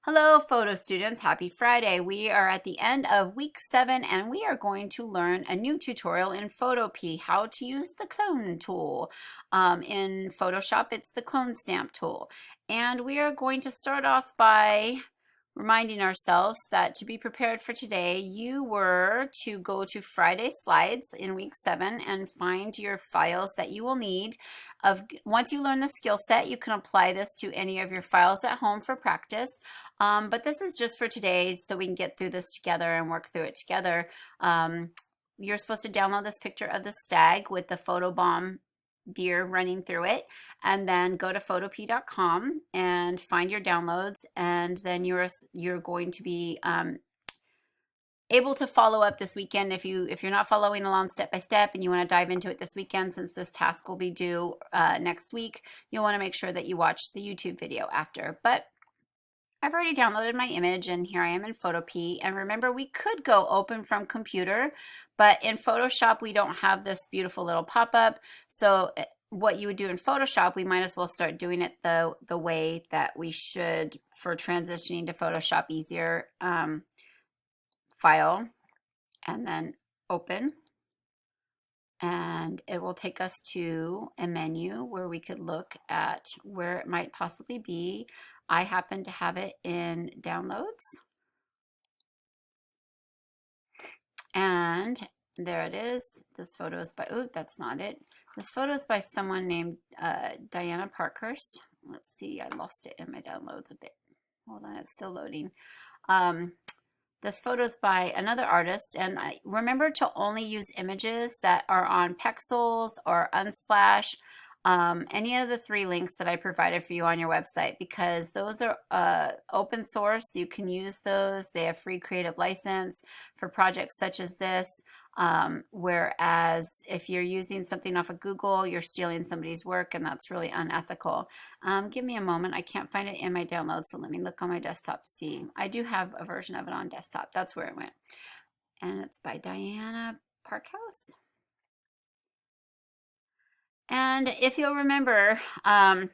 Hello, photo students. Happy Friday. We are at the end of week 7 and we are going to learn a new tutorial in Photopea, how to use the clone tool. In Photoshop, it's the clone stamp tool. And we are going to start off by reminding ourselves that to be prepared for today, you were to go to Friday slides in week 7 and find your files that you will need. Once you learn the skill set, you can apply this to any of your files at home for practice. But this is just for today so we can get through this together and work through it together. You're supposed to download this picture of the stag with the photobomb deer running through it, and then go to photopea.com and find your downloads, and then you're going to be able to follow up this weekend. If you're not following along step by step and you want to dive into it this weekend, since this task will be due next week, you'll want to make sure that you watch the YouTube video after. But I've already downloaded my image and here I am in Photopea. And remember, we could go open from computer, but in Photoshop, we don't have this beautiful little pop-up. So what you would do in Photoshop, we might as well start doing it the way that we should for transitioning to Photoshop easier. File, and then open. And it will take us to a menu where we could look at where it might possibly be. I happen to have it in downloads. And there it is. This photo is by, oh, that's not it. This photo is by someone named Diana Parkhurst. Let's see, I lost it in my downloads a bit. Hold on, it's still loading. This photo is by another artist, and remember to only use images that are on Pexels or Unsplash, any of the 3 links that I provided for you on your website, because those are open source. You can use those. They have free creative license for projects such as this. Whereas if you're using something off of Google, you're stealing somebody's work, and that's really unethical. Give me a moment. I can't find it in my downloads, so let me look on my desktop to see. I do have a version of it on desktop. That's where it went. And it's by Diana Parkhouse. And if you'll remember, I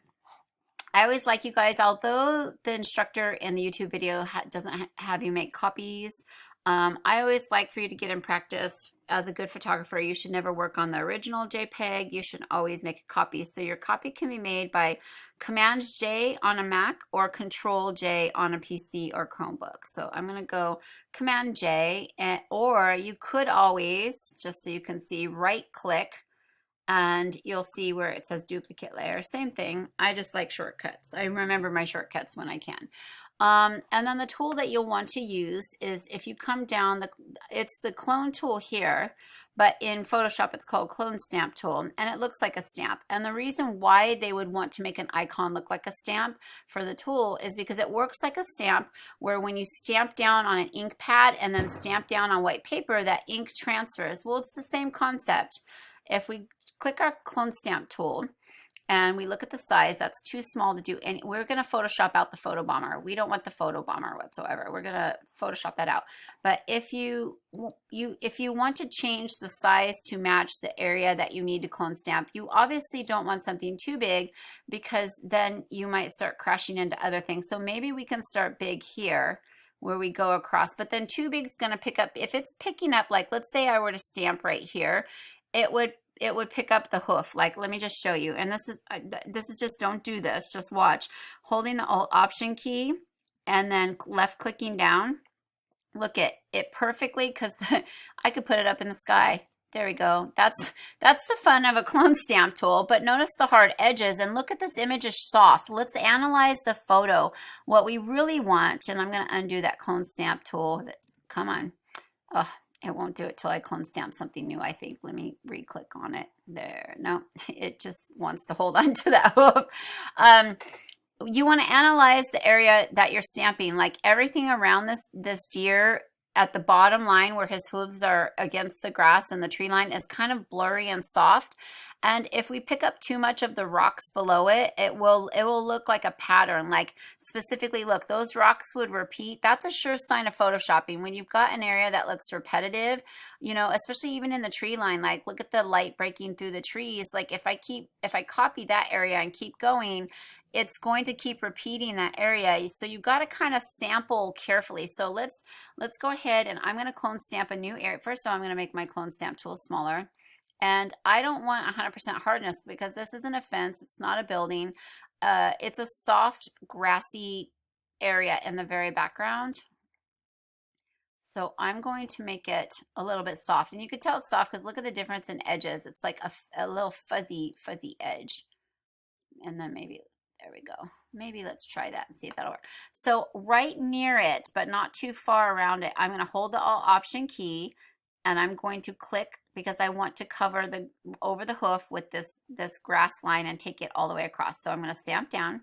always like you guys, although the instructor in the YouTube video doesn't have you make copies, I always like for you to get in practice. As a good photographer, you should never work on the original JPEG. You should always make a copy. So your copy can be made by Command J on a Mac or Control J on a PC or Chromebook. So I'm going to go Command J, or you could always, just so you can see, right click and you'll see where it says duplicate layer. Same thing. I just like shortcuts. I remember my shortcuts when I can. And then the tool that you'll want to use is, if you come down, it's the clone tool here, but in Photoshop it's called clone stamp tool, and it looks like a stamp. And the reason why they would want to make an icon look like a stamp for the tool is because it works like a stamp, where when you stamp down on an ink pad and then stamp down on white paper, that ink transfers. Well, it's the same concept. If we click our clone stamp tool and we look at the size, that's too small to do. And we're going to Photoshop out the photobomber. We don't want the photobomber whatsoever. We're going to Photoshop that out. But if you want to change the size to match the area that you need to clone stamp, you obviously don't want something too big, because then you might start crashing into other things. So maybe we can start big here where we go across, but then too big is going to pick up. If it's picking up, like let's say I were to stamp right here, it would pick up the hoof. Like, let me just show you. And this is just, don't do this, just watch. Holding the Alt Option key and then left clicking down. Look at it perfectly, because I could put it up in the sky. There we go. That's the fun of a clone stamp tool. But notice the hard edges, and look at this image is soft. Let's analyze the photo. What we really want, and I'm going to undo that clone stamp tool. Come on. Oh, it won't do it till I clone stamp something new, I think. Let me re-click on it. There. No, it just wants to hold on to that hoof. You want to analyze the area that you're stamping, like everything around this deer at the bottom line where his hooves are against the grass and the tree line is kind of blurry and soft. And if we pick up too much of the rocks below it, it will look like a pattern. Like specifically, look, those rocks would repeat. That's a sure sign of photoshopping. When you've got an area that looks repetitive, you know, especially even in the tree line, like look at the light breaking through the trees. Like if I copy that area and keep going, it's going to keep repeating that area. So you've got to kind of sample carefully. So let's go ahead and I'm going to clone stamp a new area. First of all, I'm going to make my clone stamp tool smaller. And I don't want 100% hardness because this isn't a fence. It's not a building. It's a soft, grassy area in the very background. So I'm going to make it a little bit soft. And you can tell it's soft because look at the difference in edges. It's like a little fuzzy edge. And then maybe, there we go. Maybe let's try that and see if that'll work. So right near it, but not too far around it, I'm going to hold the Alt Option key and I'm going to click because I want to cover over the hoof with this grass line and take it all the way across. So I'm going to stamp down,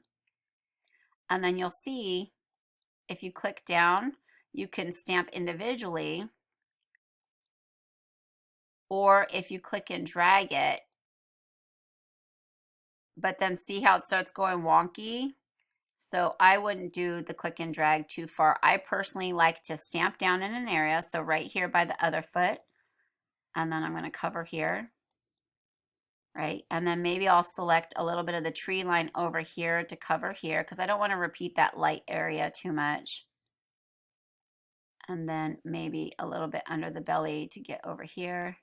and then you'll see if you click down, you can stamp individually, or if you click and drag it, but then see how it starts going wonky. So I wouldn't do the click and drag too far. I personally like to stamp down in an area. So right here by the other foot, and then I'm going to cover here, right? And then maybe I'll select a little bit of the tree line over here to cover here because I don't want to repeat that light area too much. And then maybe a little bit under the belly to get over here.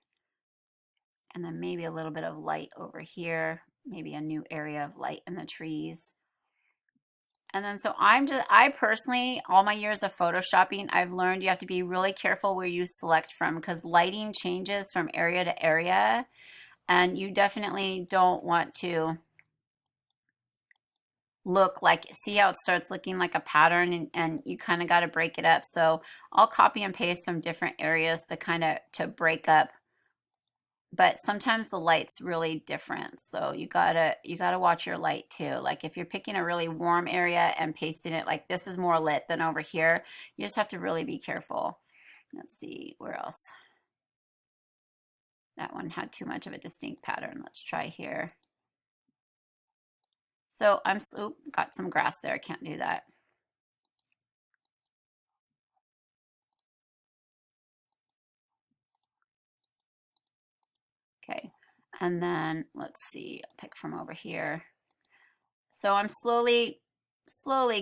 And then maybe a little bit of light over here, maybe a new area of light in the trees. And then so I personally, all my years of photoshopping, I've learned you have to be really careful where you select from because lighting changes from area to area. And you definitely don't want to look like, see how it starts looking like a pattern, and you kind of got to break it up. So I'll copy and paste from different areas to break up. But sometimes the light's really different, so you gotta watch your light too. Like if you're picking a really warm area and pasting it, like this is more lit than over here, you just have to really be careful. Let's see, where else? That one had too much of a distinct pattern. Let's try here. So got some grass there, I can't do that. Okay, and then let's see, I'll pick from over here. So I'm slowly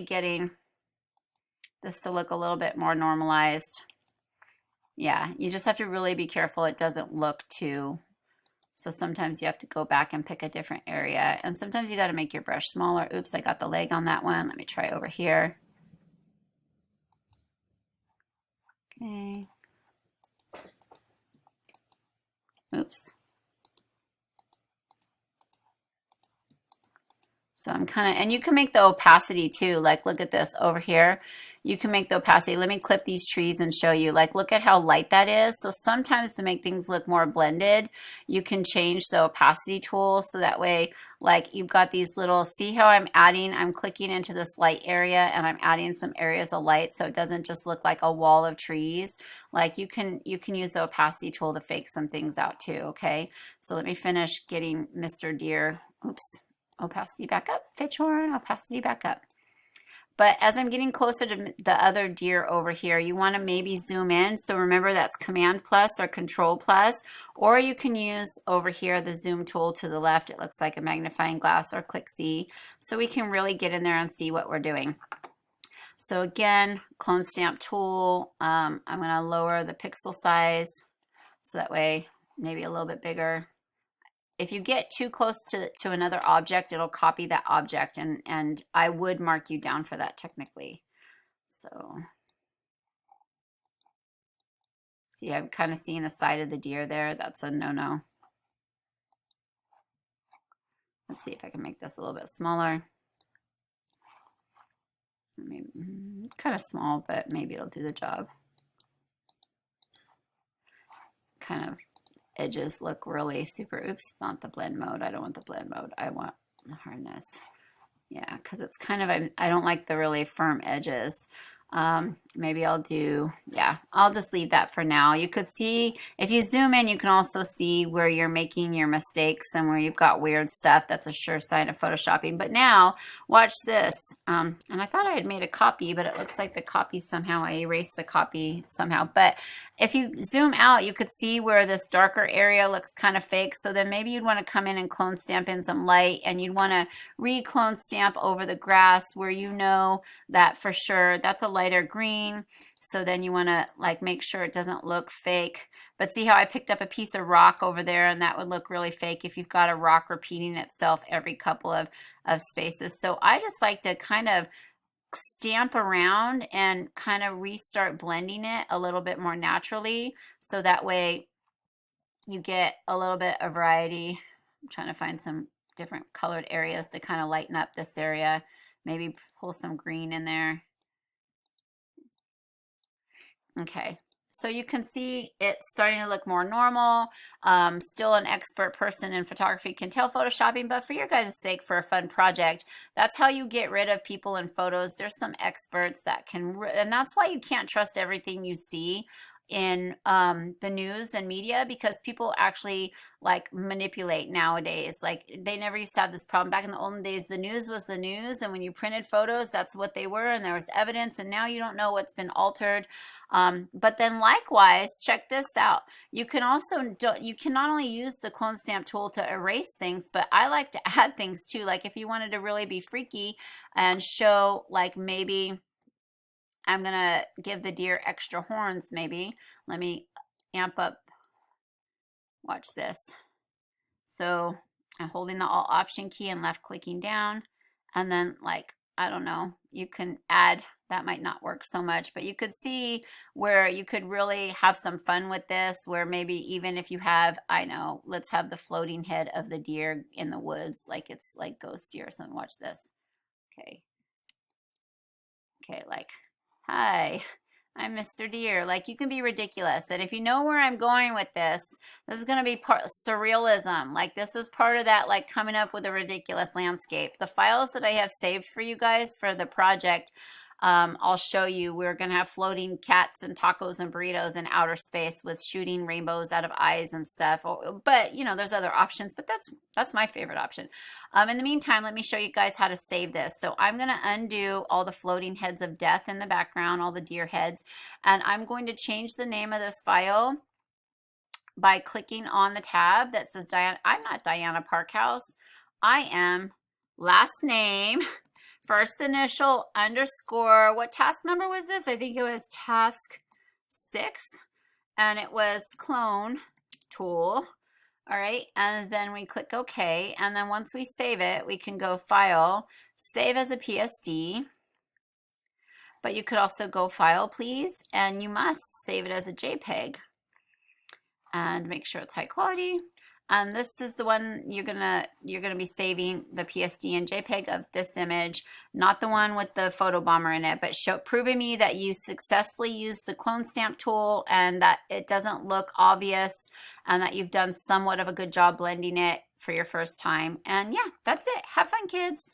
getting this to look a little bit more normalized. Yeah, you just have to really be careful it doesn't look too, so sometimes you have to go back and pick a different area, and sometimes you got to make your brush smaller. Oops, I got the leg on that one. Let me try over here. Okay. Oops. So I'm kind of, and you can make the opacity too. Like look at this over here. You can make the opacity. Let me clip these trees and show you. Like look at how light that is. So sometimes to make things look more blended, you can change the opacity tool. So that way, like you've got these little, see how I'm clicking into this light area and I'm adding some areas of light so it doesn't just look like a wall of trees. Like you can use the opacity tool to fake some things out too, okay? So let me finish getting Mr. Deer. Oops. Opacity back up, Fitchhorn, opacity back up. But as I'm getting closer to the other deer over here, you want to maybe zoom in. So remember that's Command plus or Control plus, or you can use over here the zoom tool to the left. It looks like a magnifying glass, or click Z. So we can really get in there and see what we're doing. So again, clone stamp tool. I'm going to lower the pixel size so that way maybe a little bit bigger. If you get too close to another object, it'll copy that object, and I would mark you down for that technically. So, see, I'm kind of seeing the side of the deer there. That's a no-no. Let's see if I can make this a little bit smaller. Maybe kind of small, but maybe it'll do the job. Kind of edges look really super, oops, not the blend mode. I don't want the blend mode. I want the hardness. Yeah, because it's kind of, I don't like the really firm edges. maybe I'll do, yeah, I'll just leave that for now. You could see, if you zoom in, you can also see where you're making your mistakes and where you've got weird stuff. That's a sure sign of photoshopping. But now, watch this. And I thought I had made a copy, but it looks like the copy somehow, I erased the copy somehow. But if you zoom out, you could see where this darker area looks kind of fake. So then maybe you'd want to come in and clone stamp in some light, and you'd want to re-clone stamp over the grass where you know that for sure that's a lighter green. So then you want to like make sure it doesn't look fake. But see how I picked up a piece of rock over there, and that would look really fake if you've got a rock repeating itself every couple of spaces. So I just like to kind of stamp around and kind of restart blending it a little bit more naturally, so that way you get a little bit of variety. I'm trying to find some different colored areas to kind of lighten up this area. Maybe pull some green in there. Okay, so you can see it's starting to look more normal. Still an expert person in photography can tell photoshopping, but for your guys' sake, for a fun project, that's how you get rid of people in photos. There's some experts that can, and that's why you can't trust everything you see in the news and media, because people actually like manipulate nowadays. Like they never used to have this problem. Back in the olden days, the news was the news, and when you printed photos, that's what they were, and there was evidence, and now you don't know what's been altered. But then likewise, check this out. You can also, you can not only use the clone stamp tool to erase things, but I like to add things too. Like if you wanted to really be freaky and show, like maybe I'm gonna give the deer extra horns maybe. Let me amp up, watch this. So I'm holding the Alt Option key and left clicking down, and then like, I don't know, you can add, that might not work so much, but you could see where you could really have some fun with this, where maybe even if you have, I know, let's have the floating head of the deer in the woods, like it's like ghost deer or something. Watch this. Okay. Okay, like, hi, I'm Mr. Deer. Like, you can be ridiculous. And if you know where I'm going with this, this is going to be part surrealism. Like, this is part of that, like, coming up with a ridiculous landscape. The files that I have saved for you guys for the project, I'll show you. We're going to have floating cats and tacos and burritos in outer space with shooting rainbows out of eyes and stuff. But, you know, there's other options, but that's my favorite option. In the meantime, let me show you guys how to save this. So I'm going to undo all the floating heads of death in the background, all the deer heads, and I'm going to change the name of this file by clicking on the tab that says Diana. I'm not Diana Parkhouse. I am last name, first initial, underscore. What task number was this? I think it was task 6, and it was clone tool. All right, and then we click OK, and then once we save it, we can go File, Save as a PSD, but you could also go File, please, and you must save it as a JPEG, and make sure it's high quality. And this is the one you're gonna be saving, the PSD and JPEG of this image, not the one with the photo bomber in it, but proving me that you successfully used the clone stamp tool and that it doesn't look obvious and that you've done somewhat of a good job blending it for your first time. And yeah, that's it. Have fun, kids.